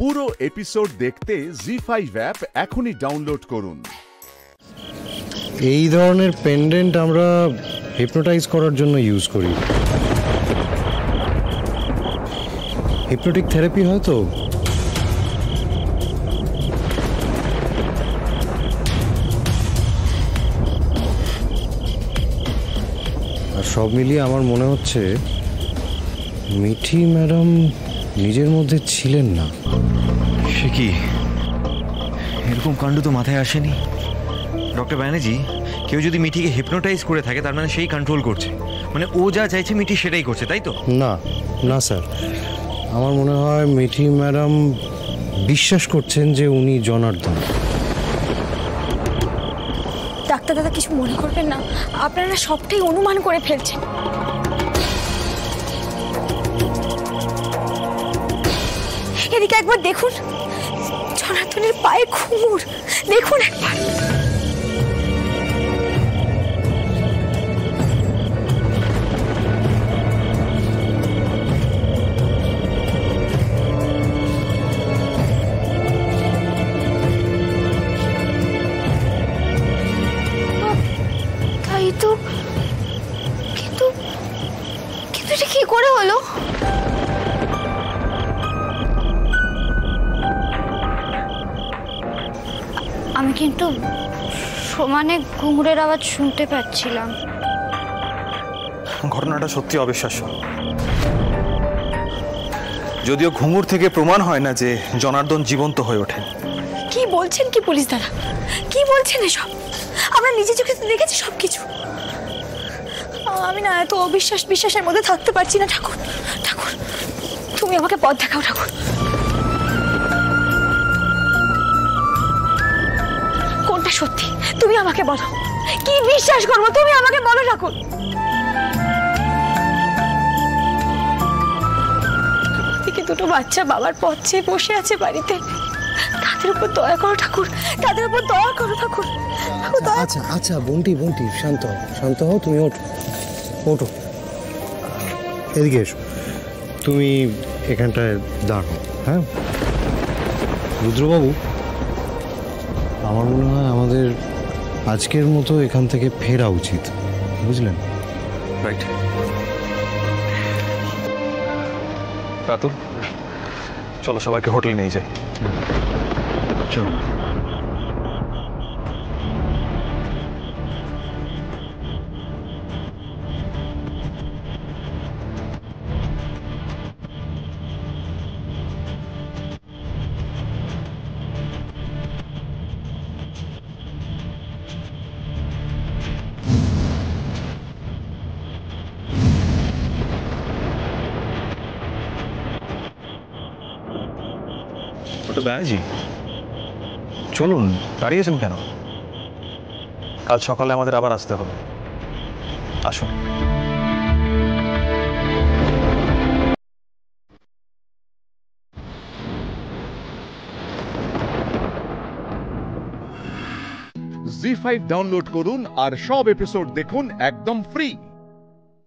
পুরো এপিসোড দেখতে জি5 অ্যাপ এখনই ডাউনলোড করুন। এই ধরনের পেন্ডেন্ট আমরা হিপনোটাইজ করার জন্য ইউজ করি। হিপনোটিক থেরাপি হয়তো। আর সব মিলিয়ে আমার মনে হচ্ছে মিঠি ম্যাডাম নিজের মধ্যে ছিলেন না। সে কি, এরকম কাণ্ড তো মাথায় আসেনি। ডক্টর ব্যানার্জি, কেউ যদি মিঠিকে হিপনোটাইজ করে থাকে তার মানে সেই কন্ট্রোল করছে, মানে ও যা চাইছে মিঠি সেটাই করছে, তাই তো? না না স্যার, আমার মনে হয় মিঠি ম্যাডাম বিশ্বাস করছেন যে উনি জনার্দন। ডাক্তার দাদা কিছু মনে করবেন না, আপনারা সবটাই অনুমান করে ফেলছেন। এদিকে একবার দেখুন, জনার্দনের পায়ে ঘুঙুর, দেখুন একবার। তাই তো, কিন্তু এটা কি করে হলো? আমি কিন্তু সমানে ঘুঙুরের আওয়াজ শুনতে পাচ্ছিলাম। ঘটনাটা সত্যি অবিশ্বাস্য। যদিও ঘুঙুর থেকে প্রমাণ হয় না যে জনার্দন জীবন্ত হয়ে ওঠেন। কি বলছেন কি পুলিশ দাদা, কি বলছেন এসব? আমরা নিজে চোখে দেখেছি সবকিছু। আমি না এত বিশ্বাসের মধ্যে থাকতে পারছি না। ঠাকুর ঠাকুর, তুমি আমাকে পথ দেখাও ঠাকুর। কোনটা সত্যি তুমি আমাকে বলো, কি বিশ্বাস করবো তুমি আমাকে বলো ঠাকুর। এদিকে দুটো বাচ্চা বাবার পথ চেয়ে বসে আছে বাড়িতে, তাদের উপর দয়া করো ঠাকুর, তাদের উপর দয়া করো ঠাকুর। আচ্ছা আচ্ছা বন্টি শান্ত হও, তুমি ওঠো, এদিকে এসো, তুমি এখানটায় দাঁড়াও। হ্যাঁ রুদ্রবাবু, আমার মনে হয় আমাদের আজকের মতো এখান থেকে ফেরা উচিত, বুঝলেন? রাইট। রাতুল, চলো সবাইকে হোটেলে নিয়ে যাই। চলো। ডক্টর ব্যানার্জি, চলুন, দাঁড়িয়েছেন কেন? কাল সকালে আমাদের আবার আসতে হবে, আসুন। জি5 ডাউনলোড করুন আর সব এপিসোড দেখুন একদম ফ্রি।